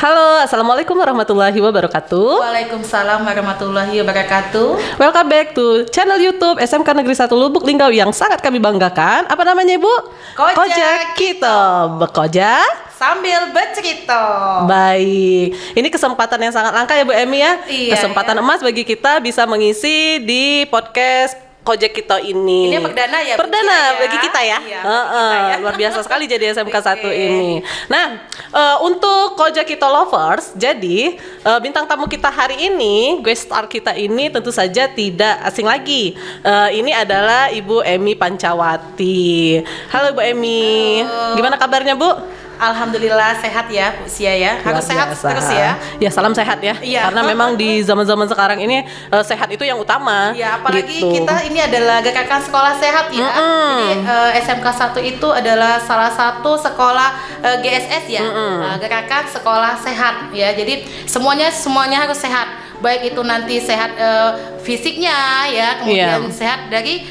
Halo, Assalamualaikum warahmatullahi wabarakatuh. Waalaikumsalam warahmatullahi wabarakatuh. Welcome back to channel YouTube SMK Negeri 1 Lubuk Linggau yang sangat kami banggakan. Apa namanya, Ibu? Koja Kito. Bekoja Sambil bercerita. baik. Ini kesempatan yang sangat langka ya, Bu Emi ya. Iya, Kesempatan emas bagi kita bisa mengisi di podcast Kojek kita ini. Ini perdana ya, Bu Perdana Cia, ya? bagi kita ya. Iya, bagi kita ya. Luar biasa sekali jadi SMK 1 Oke. ini. Nah, untuk Kojek kita lovers, jadi bintang tamu kita hari ini, guest star kita ini tentu saja tidak asing lagi. Ini adalah Ibu Emi Pancawati. Halo Bu Emi. Halo. Gimana kabarnya, Bu? Alhamdulillah sehat ya Bu Sia ya. Harus Luar sehat biasa. terus ya. Ya, salam sehat ya. Iya. Karena memang di zaman-zaman sekarang ini sehat itu yang utama. Ya, apalagi gitu. kita ini adalah gerakan sekolah sehat ya. Jadi SMK 1 itu adalah salah satu sekolah GSS ya. Gerakan sekolah sehat ya. Jadi semuanya harus sehat. Baik itu nanti sehat fisiknya ya, kemudian Iya. sehat dari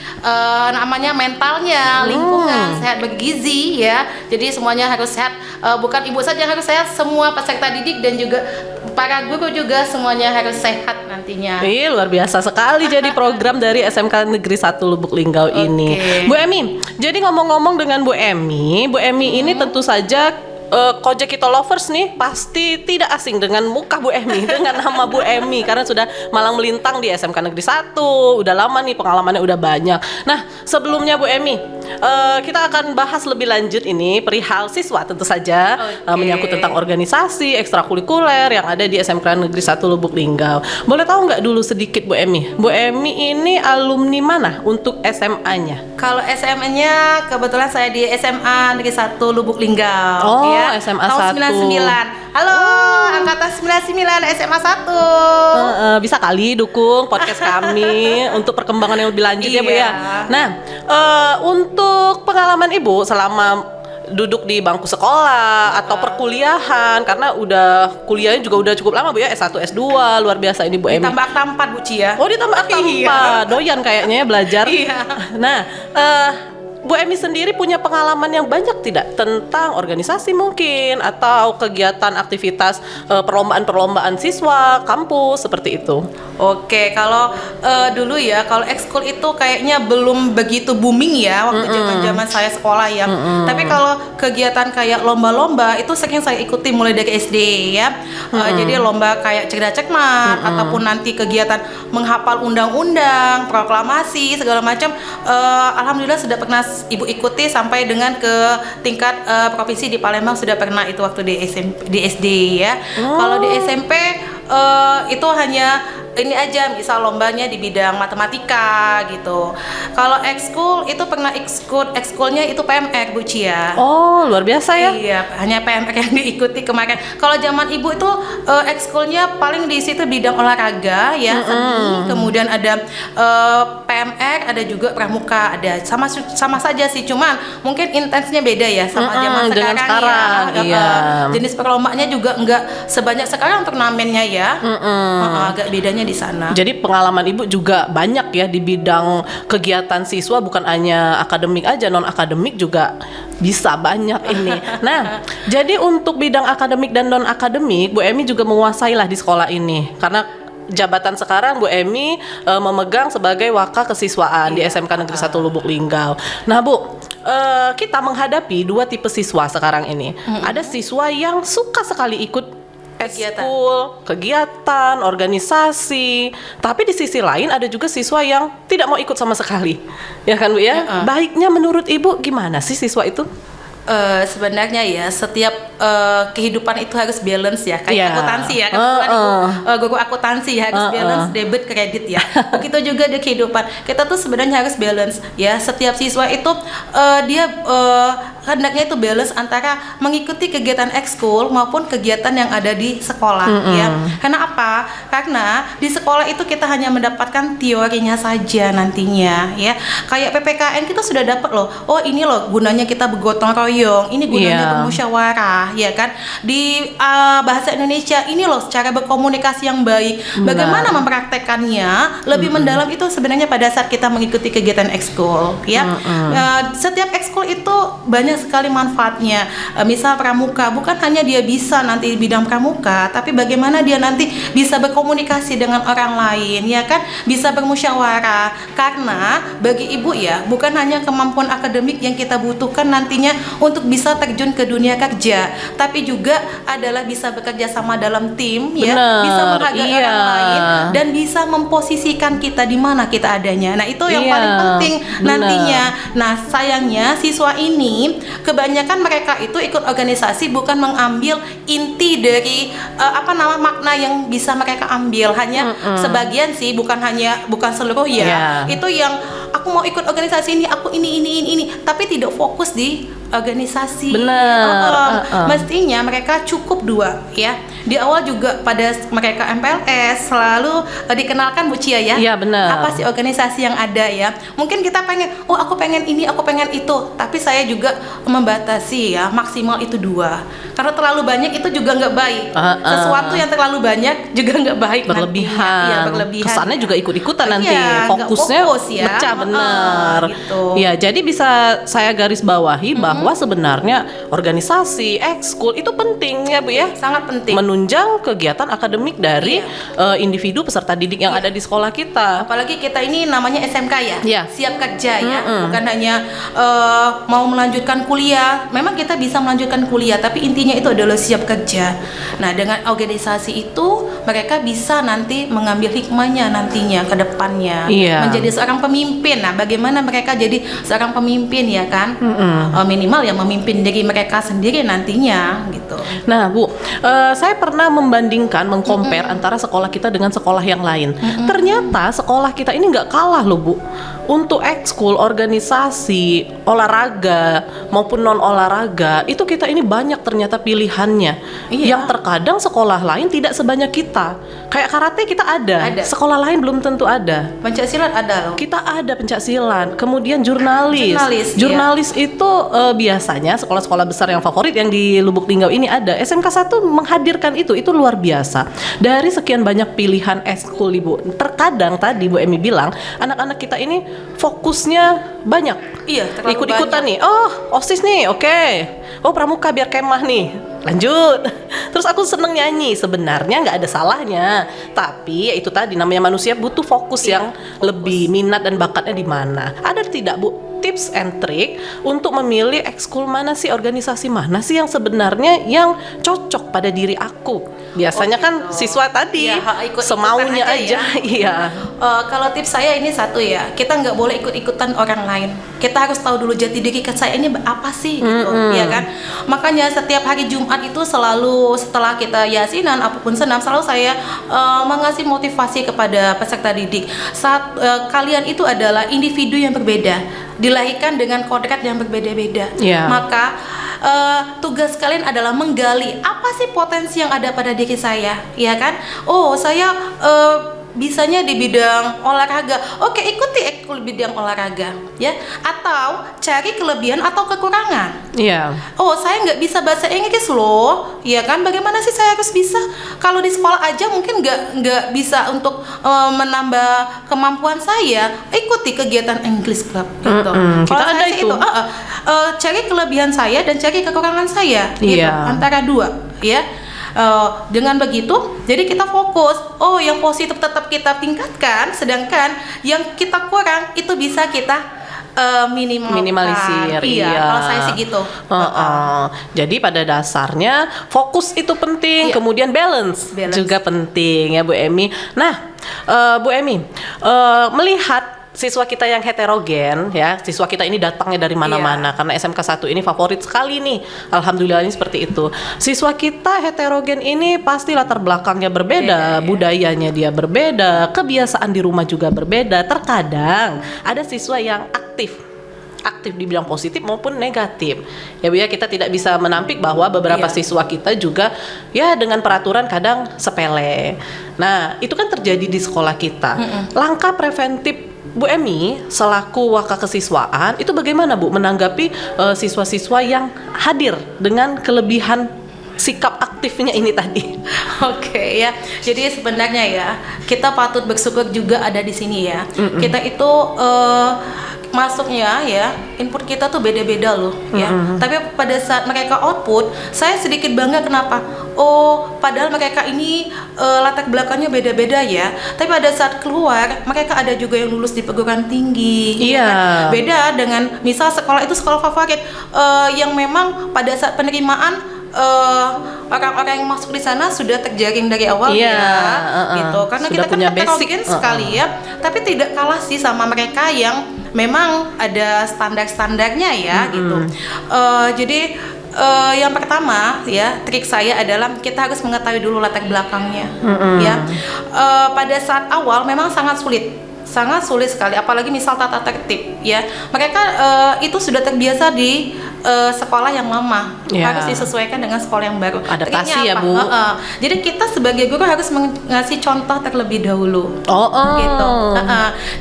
namanya mentalnya, lingkungan, sehat bergizi ya. Jadi semuanya harus sehat. Bukan ibu saja yang harus sehat, semua peserta didik dan juga para guru juga semuanya harus sehat nantinya. Iya, luar biasa sekali jadi program dari SMK Negeri 1 Lubuk Linggau ini. Bu Emi, jadi ngomong-ngomong dengan Bu Emi ini tentu saja Kojek kita lovers nih pasti tidak asing dengan muka Bu Emi, dengan nama Bu Emi karena sudah malang melintang di SMK Negeri 1. Udah lama nih, pengalamannya udah banyak. Nah, sebelumnya Bu Emi, kita akan bahas lebih lanjut ini perihal siswa tentu saja. Menyangkut tentang organisasi ekstrakurikuler yang ada di SMK Negeri 1 Lubuk Linggau. Boleh tahu nggak dulu sedikit Bu Emi? Bu Emi ini alumni mana untuk SMA-nya? Kalau SMA-nya kebetulan saya di SMA Negeri 1 Lubuk Linggau. Oh, ya. SMA tahun 1. 99. Halo, angkatan 99 SMA 1. Bisa kali dukung podcast kami untuk perkembangan yang lebih lanjut ya Bu ya. Iya. Nah, untuk pengalaman Ibu selama duduk di bangku sekolah atau perkuliahan, karena udah kuliahnya juga udah cukup lama Bu ya, S1, S2, luar biasa ini Bu Emi. Tambah tampat Bu Cia. Oh, ditambah Iya. doyan kayaknya ya belajar. Iya. Nah, Bu Emi sendiri punya pengalaman yang banyak tidak tentang organisasi mungkin atau kegiatan aktivitas perlombaan-perlombaan siswa kampus seperti itu? Oke, kalau dulu ya, kalau ekskul itu kayaknya belum begitu booming ya waktu zaman saya sekolah ya. Tapi kalau kegiatan kayak lomba-lomba itu sering saya ikuti mulai dari SD ya. Jadi lomba kayak cerdas cermat ataupun nanti kegiatan menghafal undang-undang, proklamasi segala macam. Alhamdulillah sudah pernah Ibu ikuti sampai dengan ke tingkat provinsi di Palembang sudah pernah itu waktu di SD ya. Kalau di SMP itu hanya ini aja, misal lombanya di bidang matematika gitu. Kalau ekskul itu pernah ekskulnya itu PMR Bu Cia. Oh, luar biasa ya. Iya, hanya PMR yang diikuti kemarin. Kalau zaman Ibu itu ekskulnya paling di situ bidang olahraga ya, seni, kemudian ada PMR, ada juga pramuka, ada sama saja sih, cuman mungkin intensnya beda ya sama zaman dengan sekarang sekarang, ya. iya. Jenis perlombaannya juga enggak sebanyak sekarang turnamennya ya. Agak bedanya di sana. Jadi pengalaman Ibu juga banyak ya di bidang kegiatan siswa, bukan hanya akademik aja, non akademik juga bisa banyak ini. Nah, jadi untuk bidang akademik dan non akademik, Bu Emi juga menguasai lah di sekolah ini karena jabatan sekarang Bu Emi memegang sebagai Waka Kesiswaan di SMK Negeri 1 Lubuk Linggau. Nah Bu, kita menghadapi dua tipe siswa sekarang ini. Ada siswa yang suka sekali ikut ekskul, kegiatan, organisasi. Tapi di sisi lain ada juga siswa yang tidak mau ikut sama sekali. Ya kan Bu ya? Baiknya menurut Ibu gimana sih siswa itu? Sebenarnya ya setiap kehidupan itu harus balance ya, kayak Iya. akuntansi ya, kebetulan guru akuntansi ya, harus balance debit kredit ya. Begitu juga di kehidupan kita tuh sebenarnya harus balance ya. Setiap siswa itu dia hendaknya itu balance antara mengikuti kegiatan ekskul maupun kegiatan yang ada di sekolah ya. Karena apa? Karena di sekolah itu kita hanya mendapatkan teorinya saja nantinya ya. Kayak PPKN kita sudah dapat loh. Oh ini loh gunanya kita bergotong royong menyayong, ini gunanya Iya. bermusyawarah, ya kan? Di bahasa Indonesia ini loh cara berkomunikasi yang baik. Bagaimana mempraktekannya lebih mendalam itu sebenarnya pada saat kita mengikuti kegiatan ekskul, ya. Setiap ekskul itu banyak sekali manfaatnya. Misal pramuka, bukan hanya dia bisa nanti di bidang pramuka, tapi bagaimana dia nanti bisa berkomunikasi dengan orang lain, ya kan? Bisa bermusyawarah. Karena bagi ibu ya, bukan hanya kemampuan akademik yang kita butuhkan nantinya untuk bisa terjun ke dunia kerja, tapi juga adalah bisa bekerja sama dalam tim, ya, Bener, bisa menghargai iya. orang lain dan bisa memposisikan kita di mana kita adanya. Nah, itu yang Iya, paling penting bener. nantinya. Nah, sayangnya siswa ini kebanyakan mereka itu ikut organisasi bukan mengambil inti dari makna yang bisa mereka ambil. Hanya sebagian sih, bukan seluruh ya. Iya. Itu yang aku mau ikut organisasi ini, aku ini, tapi tidak fokus di organisasi. Bener. Mestinya mereka cukup 2 ya. Di awal juga pada mereka MPLS selalu dikenalkan Bu Cia ya. Iya, benar. Apa sih organisasi yang ada ya? Mungkin kita pengen, aku pengen ini, aku pengen itu, tapi saya juga membatasi ya, maksimal itu 2. Karena terlalu banyak itu juga nggak baik. Sesuatu yang terlalu banyak juga nggak baik. Berlebihan. nantinya. Iya, berlebihan. Kesannya juga ikut-ikutan nanti. Iya, nggak Fokusnya fokus ya. pecah, bener. Gitu. Ya, jadi bisa saya garis bawahi bahwa sebenarnya organisasi, ekskul itu penting ya Bu ya. Sangat penting. Menunjang kegiatan akademik dari individu peserta didik yang ada di sekolah kita. Apalagi kita ini namanya SMK ya, Iya. siap kerja ya, bukan hanya mau melanjutkan kuliah. Memang kita bisa melanjutkan kuliah, tapi intinya itu adalah siap kerja. Nah, dengan organisasi itu mereka bisa nanti mengambil hikmahnya nantinya ke depannya, Iya. menjadi seorang pemimpin. Nah, bagaimana mereka jadi seorang pemimpin ya kan? Minimal ya memimpin diri mereka sendiri nantinya gitu. Nah Bu, saya pernah membandingkan, mengcompare antara sekolah kita dengan sekolah yang lain. Ternyata sekolah kita ini nggak kalah loh Bu. Untuk ekskul, organisasi, olahraga maupun non olahraga, itu kita ini banyak ternyata pilihannya. Iya. Yang terkadang sekolah lain tidak sebanyak kita. Kayak karate kita ada, Ada. sekolah lain belum tentu ada. Pencaksilat ada loh. Kita ada pencaksilat, kemudian jurnalis. Jurnalis, Itu biasanya sekolah-sekolah besar yang favorit yang di Lubuk Linggau ini ada. SMK 1 menghadirkan itu luar biasa. Dari sekian banyak pilihan ekskul Ibu, terkadang tadi Bu Emi bilang, anak-anak kita ini fokusnya banyak. Iya, terlalu Ikut-ikutan banyak. nih. Oh, OSIS nih, oke. Oh, pramuka biar kemah nih. Lanjut. Terus aku seneng nyanyi. Sebenarnya nggak ada salahnya. Tapi ya itu tadi namanya manusia butuh fokus yang lebih minat dan bakatnya di mana. Ada tidak Bu tips and trick untuk memilih ekskul mana sih, organisasi mana sih yang sebenarnya yang cocok pada diri aku? Biasanya kan siswa tadi Iya, ikut-ikutan semaunya aja aja. Iya. Kalau tips saya ini satu ya, kita nggak boleh ikut-ikutan orang lain. Kita harus tahu dulu jati diri saya ini apa sih, gitu, ya kan? Makanya setiap hari Jumat itu selalu setelah kita yasinan apapun senam, selalu saya mengasih motivasi kepada peserta didik. Saat kalian itu adalah individu yang berbeda, dilahirkan dengan kodrat yang berbeda-beda. Iya. Maka tugas kalian adalah menggali apa sih potensi yang ada pada diri saya, ya kan? Oh, saya bisanya di bidang olahraga. Oke, ikuti ekskul bidang olahraga, ya. Atau cari kelebihan atau kekurangan. Iya. Oh, saya nggak bisa bahasa Inggris loh, ya kan? Bagaimana sih saya harus bisa? Kalau di sekolah aja mungkin nggak bisa untuk menambah kemampuan saya. Ikuti kegiatan English Club, gitu. Kita Kalau ada saya sih itu. cari kelebihan saya dan cari kekurangan saya, gitu. Iya. Antara dua, ya. Dengan begitu, jadi kita fokus. Oh, yang positif tetap kita tingkatkan, sedangkan yang kita kurang itu bisa kita minimalisir. Iya, kalau saya sih gitu. Jadi pada dasarnya fokus itu penting, Iya. kemudian balance juga penting ya Bu Emi. Nah, Bu Emi, melihat siswa kita yang heterogen ya, siswa kita ini datangnya dari mana-mana karena SMK 1 ini favorit sekali nih. Alhamdulillah ini seperti itu. Siswa kita heterogen ini pasti latar belakangnya berbeda, budayanya dia berbeda, kebiasaan di rumah juga berbeda. Terkadang ada siswa yang aktif di bidang positif maupun negatif. Ya Bu ya, kita tidak bisa menampik bahwa beberapa siswa kita juga ya dengan peraturan kadang sepele. Nah, itu kan terjadi di sekolah kita. Langkah preventif Bu Emi selaku Waka Kesiswaan itu bagaimana Bu menanggapi siswa-siswa yang hadir dengan kelebihan sikap aktifnya ini tadi? Oke ya, jadi sebenarnya ya kita patut bersyukur juga ada di sini ya. Kita itu masuknya ya input kita tuh beda-beda loh ya. Tapi pada saat mereka output, saya sedikit bangga kenapa? Oh, padahal mereka ini latar belakangnya beda-beda ya. Tapi pada saat keluar, mereka ada juga yang lulus di perguruan tinggi. Iya. Ya kan? Beda dengan misal sekolah itu sekolah favorit yang memang pada saat penerimaan orang-orang yang masuk di sana sudah terjaring dari awal gitu. Karena Sudah kita kan punya heterogen basic. sekali ya. Tapi tidak kalah sih sama mereka yang memang ada standar-standarnya ya gitu. Jadi yang pertama ya trik saya adalah kita harus mengetahui dulu latar belakangnya ya. Pada saat awal memang sangat sulit sekali, apalagi misal tata tertib ya. Mereka itu sudah terbiasa di sekolah yang lama, harus disesuaikan dengan sekolah yang baru. Adaptasi ya Bu. Jadi kita sebagai guru harus mengasih contoh terlebih dahulu. Gitu.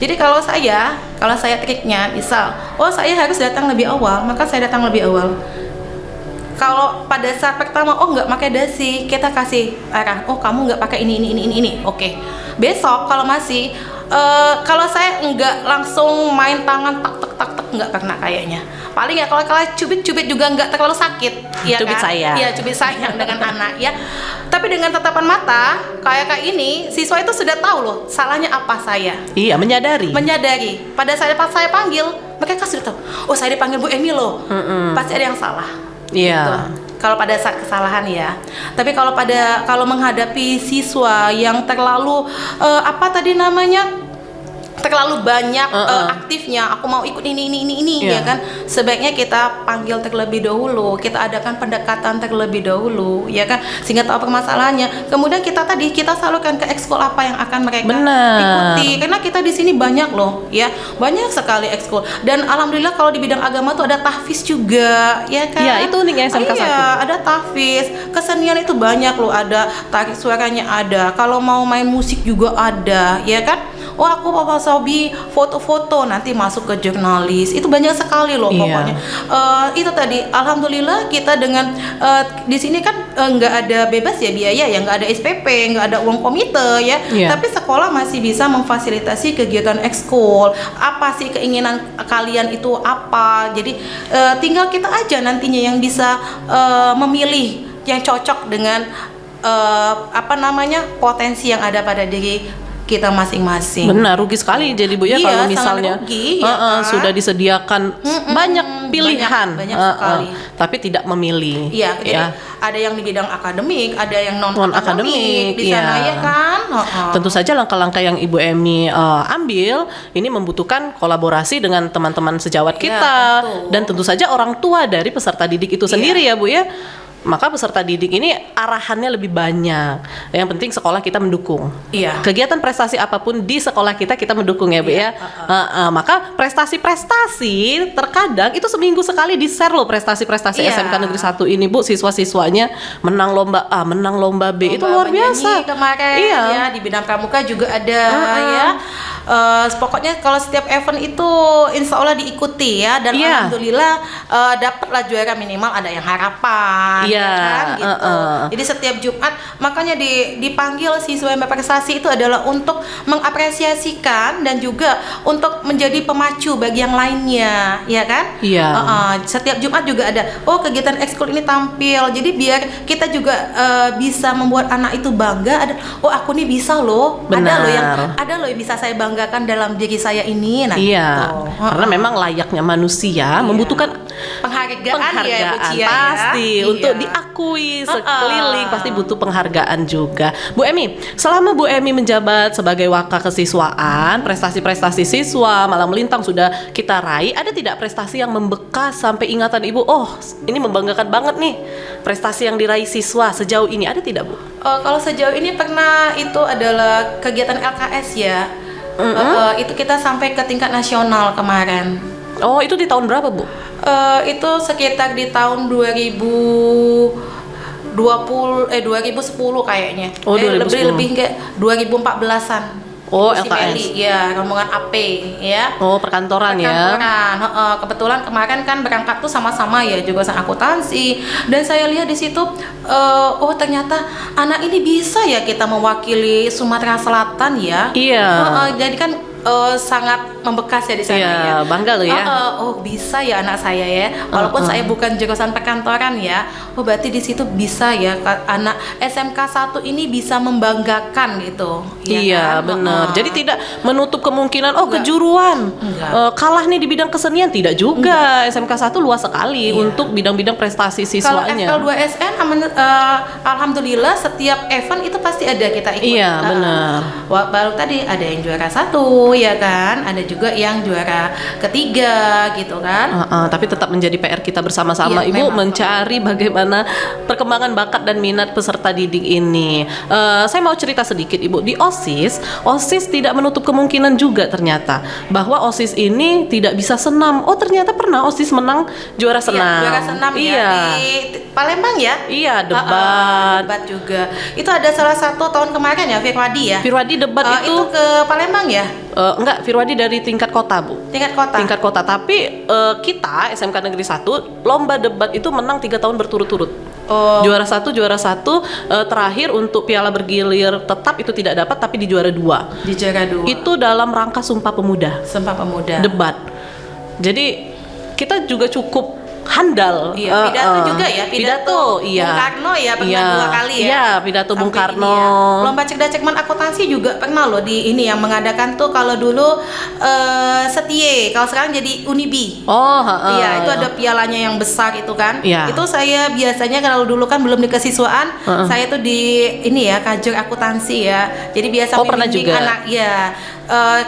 Jadi kalau saya triknya, misal, saya harus datang lebih awal, maka saya datang lebih awal. Kalau pada saat pertama, nggak pakai dasi, kita kasih arah, kamu nggak pakai ini. Oke. Besok kalau masih, kalau saya nggak langsung main tangan tak nggak pernah kayaknya. Paling ya kalau cubit juga nggak terlalu sakit, ya cubit kan? sayang. Iya, cubit sayang dengan anak ya. Tapi dengan tatapan mata kayak ini, siswa itu sudah tahu loh salahnya apa saya. Iya, menyadari. Pada saat saya panggil, mereka sudah tahu. Saya dipanggil Bu Emi loh. Pasti ada yang salah. Iya. Gitu. Kalau pada saat kesalahan ya. Tapi kalau menghadapi siswa yang terlalu terlalu banyak aktifnya, aku mau ikut ini ya kan, sebaiknya kita panggil terlebih dahulu, kita adakan pendekatan terlebih dahulu ya kan, sehingga tahu permasalahannya. Kemudian kita salurkan ke ekskul apa yang akan mereka ikuti, karena kita di sini banyak loh ya, banyak sekali ekskul. Dan alhamdulillah kalau di bidang agama tuh ada tahfiz juga ya kan. Iya, itu uniknya SMK 1. Iya, ada tahfiz, kesenian itu banyak loh, ada tarik suaranya ada, kalau mau main musik juga ada ya kan. Aku Papa Sobi foto-foto nanti masuk ke jurnalis, itu banyak sekali loh pokoknya. Itu tadi alhamdulillah kita dengan di sini kan nggak ada bebas ya biaya ya, nggak ada SPP, nggak ada uang komite ya. Tapi sekolah masih bisa memfasilitasi kegiatan ekskul. Apa sih keinginan kalian itu apa? Jadi tinggal kita aja nantinya yang bisa memilih yang cocok dengan potensi yang ada pada diri kita masing-masing. Benar, rugi sekali jadi Bu ya kalau misalnya rugi, sudah disediakan banyak pilihan, banyak sekali. tapi tidak memilih. Iya, jadi ada yang di bidang akademik, ada yang non akademik di sana ya kan. Tentu saja langkah-langkah yang Ibu Emi ambil ini membutuhkan kolaborasi dengan teman-teman sejawat kita dan tentu saja orang tua dari peserta didik itu sendiri ya Bu ya. Maka peserta didik ini arahannya lebih banyak. Yang penting sekolah kita mendukung. Iya. Kegiatan prestasi apapun di sekolah kita mendukung ya Bu ya. Maka prestasi-prestasi terkadang itu seminggu sekali di-share loh prestasi-prestasi SMK Negeri 1 ini Bu. Siswa-siswanya menang lomba A, menang lomba B, itu luar biasa. Kemarin ya di bidang pramuka juga ada ya. Pokoknya kalau setiap event itu insya Allah diikuti ya, dan alhamdulillah dapatlah juara, minimal ada yang harapan kan gitu. Jadi setiap Jumat makanya dipanggil siswa yang berprestasi itu adalah untuk mengapresiasikan dan juga untuk menjadi pemacu bagi yang lainnya ya kan. Setiap Jumat juga ada kegiatan ekskul ini tampil, jadi biar kita juga bisa membuat anak itu bangga, aku nih bisa loh. Ada loh yang bisa saya banggakan dalam diri saya ini. Gitu. Karena memang layaknya manusia membutuhkan penghargaan ya, Bu Cia, pasti untuk diakui sekeliling, pasti butuh penghargaan juga. Bu Emi, selama Bu Emi menjabat sebagai Waka Kesiswaan, prestasi-prestasi siswa malah melintang sudah kita raih, ada tidak prestasi yang membekas sampai ingatan Ibu? Ini membanggakan banget nih prestasi yang diraih siswa sejauh ini, ada tidak Bu? Kalau sejauh ini pernah itu adalah kegiatan LKS ya. Itu kita sampai ke tingkat nasional kemarin. Itu di tahun berapa Bu? Itu sekitar di tahun 2010 kayaknya. 2010. Lebih kayak 2014-an. Oh, Bu LKS. Simeli, ya, rombongan AP ya. Oh, perkantoran ya. Perkantoran, kebetulan kemarin kan berangkat tuh sama-sama ya jurusan akuntansi, dan saya lihat di situ oh ternyata anak ini bisa ya kita mewakili Sumatera Selatan ya. Iya. Jadi kan sangat membekas ya di sana Iya, ya. bangga loh ya. Oh bisa ya anak saya ya. Walaupun saya bukan jurusan perkantoran ya. Oh berarti di situ bisa ya anak SMK 1 ini bisa membanggakan gitu. Ya Iya, kan? benar. Jadi tidak menutup kemungkinan Enggak. kejuruan. Enggak. Kalah nih di bidang kesenian, tidak juga. SMK 1 luas sekali Iya. untuk bidang-bidang prestasi Kalau siswanya. FL2SN alhamdulillah setiap event itu pasti ada kita ikut. Iya, benar. Baru tadi ada yang juara 1 ya kan, ada juga yang juara ketiga gitu kan. Tapi tetap menjadi PR kita bersama-sama, Iya, Ibu, memang. mencari bagaimana perkembangan bakat dan minat peserta didik ini. Saya mau cerita sedikit, Ibu. Di OSIS tidak menutup kemungkinan juga ternyata bahwa OSIS ini tidak bisa senam. Oh, ternyata pernah OSIS menang juara senam. Iya, juara senam Iya. ya di Palembang ya. Iya, debat. Debat juga. Itu ada salah satu tahun kemarin ya, Firwadi ya. Firwadi debat itu ke Palembang ya, enggak, Firwadi dari tingkat kota, Bu. tingkat kota. Tingkat kota, tapi kita SMK Negeri 1 lomba debat itu menang 3 tahun berturut-turut. Oh. Juara 1, terakhir untuk piala bergilir tetap itu tidak dapat, tapi di juara 2. Di juara 2. Itu dalam rangka Sumpah Pemuda, Sumpah Pemuda. debat. Jadi kita juga cukup handal. Iya, pidato juga ya, pidato iya. Bung Karno ya pernah Iya, 2 kali ya. Iya, pidato Bung Sampai Karno. ini ya. Lomba cerdas cermat akuntansi juga pernah loh di ini yang mengadakan tuh kalau dulu Setie, kalau sekarang jadi Unibi. Oh, Iya, itu ada pialanya yang besar itu kan. Iya. Itu saya biasanya kalau dulu kan belum di kesiswaan, saya tuh di ini ya, kajur akuntansi ya. Jadi biasa Oh, pernah membimbing juga? anak ya.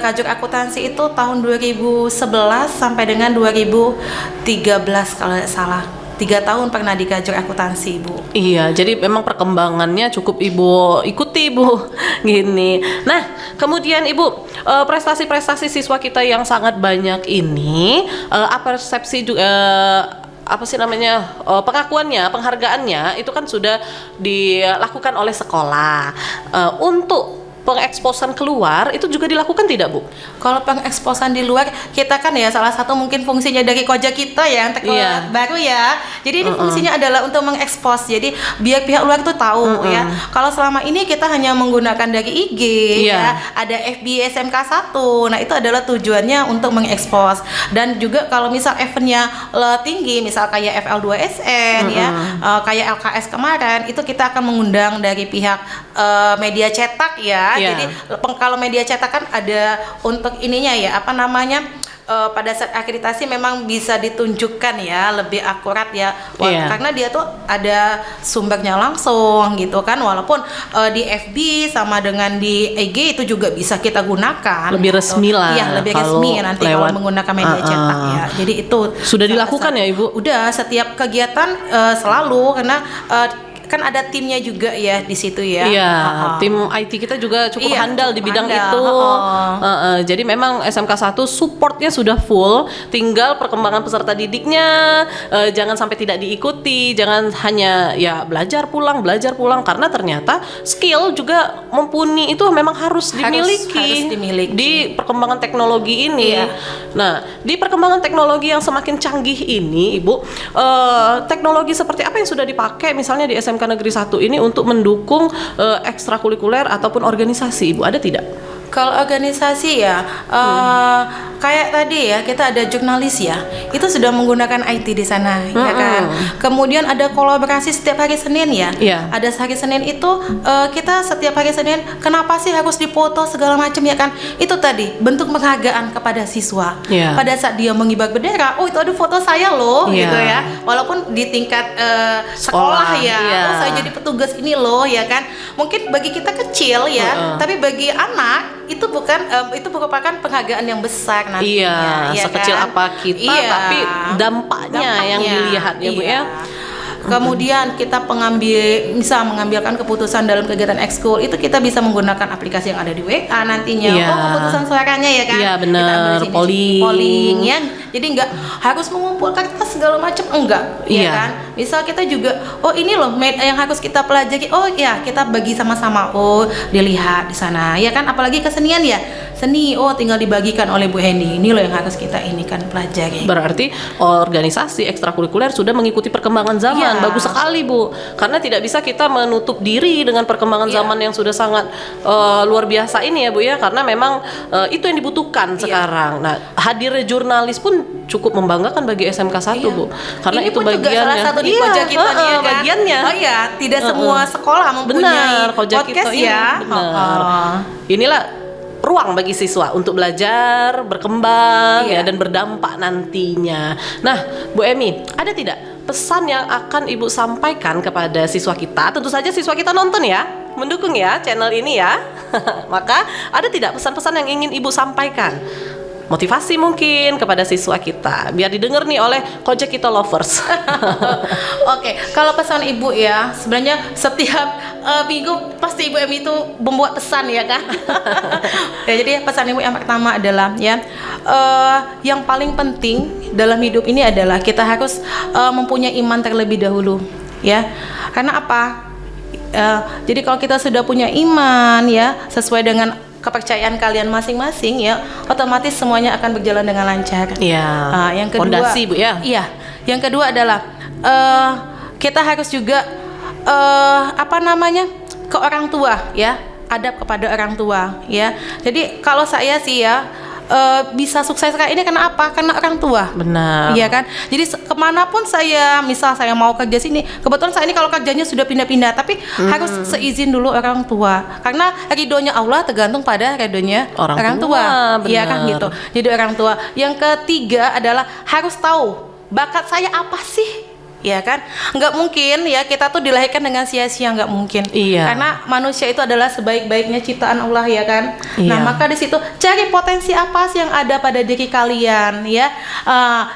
Kajur akuntansi itu tahun 2011 sampai dengan 2013 kalau tidak salah. 3 tahun pernah di kajur akuntansi, Bu. Iya, jadi memang perkembangannya cukup Ibu ikuti, Bu. Gini. Nah, kemudian Ibu, prestasi-prestasi siswa kita yang sangat banyak ini, persepsi juga apa sih namanya, pengakuannya, penghargaannya itu kan sudah dilakukan oleh sekolah. Untuk pengeksposan keluar itu juga dilakukan tidak, Bu? Kalau pengeksposan di luar, kita kan ya salah satu mungkin fungsinya dari Koja kita ya, yang Iya. baru ya. Jadi ini fungsinya adalah untuk mengekspos. Jadi biar pihak luar tuh tahu ya. Kalau selama ini kita hanya menggunakan dari IG Iya. ya, ada FB SMK 1. Nah, itu adalah tujuannya untuk mengekspos. Dan juga kalau misal eventnya tinggi, misal kayak FL2SN ya, kayak LKS kemarin, itu kita akan mengundang dari pihak media cetak ya. Iya. Jadi kalau media cetak kan ada untuk ininya ya, apa namanya, pada saat akreditasi memang bisa ditunjukkan ya, lebih akurat ya. Iya. Karena dia tuh ada sumbernya langsung gitu kan, walaupun di FB sama dengan di IG itu juga bisa kita gunakan. Lebih gitu. resmi lah Iya, lebih kalau resmi nanti lewat. kalau menggunakan media cetak ya. Jadi itu Sudah dilakukan ya, Ibu? Udah, setiap kegiatan selalu, karena kan ada timnya juga ya di situ ya. Iya, Ha-ha. tim IT kita juga cukup Iya, handal di cukup bidang handal, itu. ha-ha. Jadi memang SMK 1 supportnya sudah full, tinggal perkembangan peserta didiknya jangan sampai tidak diikuti, jangan hanya ya belajar pulang karena ternyata skill juga mumpuni itu memang harus dimiliki, harus dimiliki. di perkembangan teknologi ini. Iya. Nah, di perkembangan teknologi yang semakin canggih ini, Ibu, teknologi seperti apa yang sudah dipakai misalnya di SMK Negeri 1 ini untuk mendukung ekstrakurikuler ataupun organisasi, Ibu, ada tidak? Kalau organisasi ya, kayak tadi ya, kita ada jurnalis ya, itu sudah menggunakan IT di sana, ya kan. Kemudian ada kolaborasi setiap hari Senin ya. Iya. Ada hari Senin itu kita setiap hari Senin, kenapa sih harus dipoto segala macam ya kan? Itu tadi bentuk penghargaan kepada siswa. Iya. Pada saat dia mengibar bendera, oh itu ada foto saya loh, Iya. gitu ya. Walaupun di tingkat sekolah ya, iya. oh saya jadi petugas ini loh, ya kan. Mungkin bagi kita kecil ya, tapi bagi anak itu itu merupakan penghargaan yang besar nantinya. Iya, ya sekecil kan? apa kita, Iya. tapi dampaknya yang dilihat ya, Bu ya. Kemudian kita bisa mengambilkan keputusan dalam kegiatan ekskul itu kita bisa menggunakan aplikasi yang ada di WA nantinya. Iya. Keputusan suaranya ya kan. Iya, Kita benar. ambil di sini, Polling. ya. Jadi nggak harus mengumpulkan kertas segala macam, enggak, Iya. ya kan. Misal kita juga, oh ini loh yang harus kita pelajari. Oh ya, kita bagi sama-sama. Oh, dilihat di sana, ya kan. Apalagi kesenian ya, seni. Oh, tinggal dibagikan oleh Bu Hendy. Ini loh yang harus kita ini kan pelajari. Berarti organisasi ekstrakurikuler sudah mengikuti perkembangan zaman. Iya. Bagus sekali, Bu. Karena tidak bisa kita menutup diri dengan perkembangan Iya. zaman yang sudah sangat luar biasa ini ya, Bu ya. Karena memang itu yang dibutuhkan Iya. sekarang. Nah, hadirnya jurnalis pun cukup membanggakan bagi SMK 1, Iya. Bu. Karena ini itu pun juga bagiannya. salah satu di Iya, Koja kita nih ya kan. bagiannya. Oh iya, tidak semua sekolah mempunyai Benar, Koja podcast kita ini. ya. Benar. Oh. Inilah ruang bagi siswa untuk belajar, berkembang Iya. ya dan berdampak nantinya. Nah, Bu Emi, ada tidak pesan yang akan Ibu sampaikan kepada siswa kita? Tentu saja siswa kita nonton ya, mendukung ya channel ini ya. Maka ada tidak pesan-pesan yang ingin Ibu sampaikan? Motivasi mungkin kepada siswa kita biar didengar nih oleh Koja kita lovers. Oke, kalau pesan ibu ya, sebenarnya setiap minggu pasti ibu Emi itu membuat pesan ya kan. Ya, jadi pesan ibu yang pertama adalah ya, yang paling penting dalam hidup ini adalah kita harus mempunyai iman terlebih dahulu, ya. Karena apa? Jadi kalau kita sudah punya iman ya, sesuai dengan kepercayaan kalian masing-masing ya, otomatis semuanya akan berjalan dengan lancar. Iya. Yang kedua, Fondasi, Bu ya. Iya. Yang kedua adalah kita harus juga ke orang tua ya, adab kepada orang tua ya. Jadi kalau saya sih ya bisa sukses kayak ini karena apa? Karena orang tua. Benar. Iya kan. Jadi kemanapun saya, misal saya mau kerja sini, kebetulan saya ini kalau kerjanya sudah pindah-pindah, tapi harus seizin dulu orang tua. Karena ridhonya Allah tergantung pada ridhonya orang tua. Iya kan gitu. Jadi orang tua. Yang ketiga adalah harus tahu bakat saya apa sih. Ya kan, nggak mungkin ya kita tuh dilahirkan dengan sia-sia, nggak mungkin. Iya. Karena manusia itu adalah sebaik-baiknya ciptaan Allah ya kan. Iya. Nah maka di situ cari potensi apa sih yang ada pada diri kalian ya.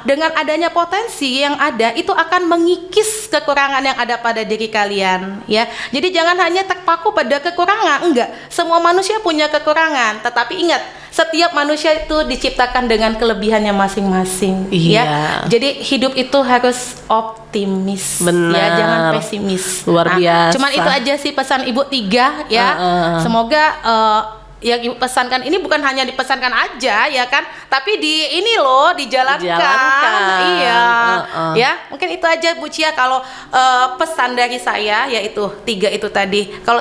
Dengan adanya potensi yang ada itu akan mengikis kekurangan yang ada pada diri kalian ya. Jadi jangan hanya terpaku pada kekurangan, enggak. Semua manusia punya kekurangan, tetapi ingat setiap manusia itu diciptakan dengan kelebihannya masing-masing. Iya. Ya. Jadi hidup itu harus optimis. Benar. Ya, jangan pesimis. Luar biasa. Cuman itu aja sih pesan Ibu 3 ya. Semoga yang Ibu pesankan ini bukan hanya dipesankan aja ya kan, tapi ini loh dijalankan. Iya. Ya, mungkin itu aja Bu Cia kalau pesan dari saya, yaitu 3 itu tadi. Kalau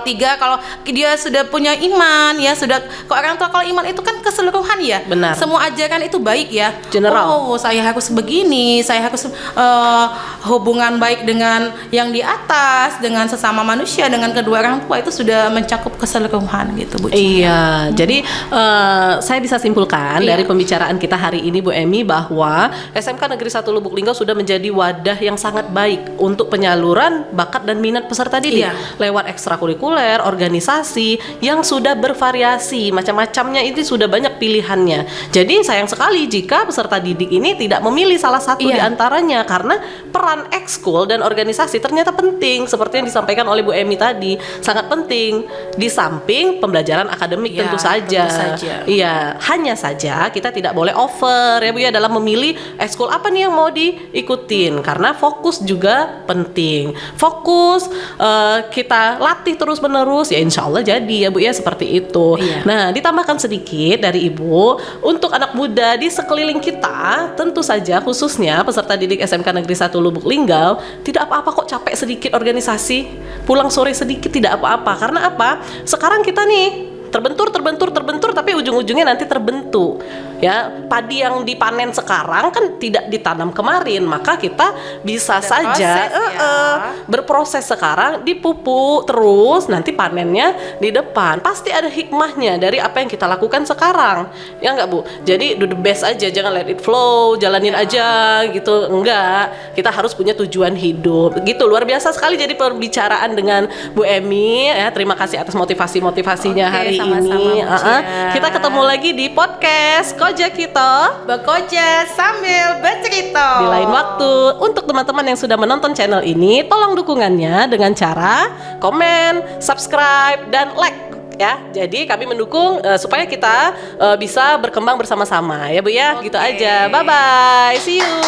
dia sudah punya iman ya, sudah ke orang tua, kalau iman itu kan keseluruhan ya. Benar. Semua ajaran itu baik ya. General. Oh, saya harus begini, saya harus hubungan baik dengan yang di atas, dengan sesama manusia, dengan kedua orang tua, itu sudah mencakup keseluruhan gitu Bu Cia. Iya, jadi saya bisa simpulkan Iya. dari pembicaraan kita hari ini Bu Emi bahwa SMK Negeri 1 Lubuk Linggau sudah menjadi wadah yang sangat baik untuk penyaluran bakat dan minat peserta didik Iya. lewat ekstrakurikuler, organisasi yang sudah bervariasi, macam-macamnya itu sudah banyak pilihannya. Jadi sayang sekali jika peserta didik ini tidak memilih salah satu Iya. di antaranya karena peran ekskul dan organisasi ternyata penting seperti yang disampaikan oleh Bu Emi tadi, sangat penting di samping pembelajaran akademik. Iya, tentu saja. Iya, hanya saja kita tidak boleh over ya Bu ya dalam memilih ekskul apa nih yang mau diikutin karena fokus juga penting. Fokus kita latih terus-menerus ya insya Allah jadi ya Bu ya seperti itu. Iya. Nah, ditambahkan sedikit dari Ibu untuk anak muda di sekeliling kita, tentu saja khususnya peserta didik SMK Negeri 1 Lubuk Linggau, tidak apa-apa kok capek sedikit organisasi, pulang sore sedikit tidak apa-apa. Karena apa? Sekarang kita nih terbentur tapi ujung-ujungnya nanti terbentuk ya. Padi yang dipanen sekarang kan tidak ditanam kemarin, maka kita bisa Ada saja proses, ya. berproses sekarang, dipupuk terus, nanti panennya di depan. Pasti ada hikmahnya dari apa yang kita lakukan sekarang. Ya enggak, Bu? Jadi do the best aja, jangan let it flow, jalanin aja gitu. Enggak, kita harus punya tujuan hidup. Gitu, luar biasa sekali jadi pembicaraan dengan Bu Emi ya. Terima kasih atas motivasinya Oke, hari sama-sama, ini. Bu Cia. Kita ketemu lagi di podcast Koja Kita Bekerja sambil bercerita di lain waktu. Untuk teman-teman yang sudah menonton channel ini, tolong dukungannya dengan cara komen, subscribe, dan like ya. Jadi kami mendukung supaya kita bisa berkembang bersama-sama ya Bu ya. Oke. Gitu aja. Bye bye. See you.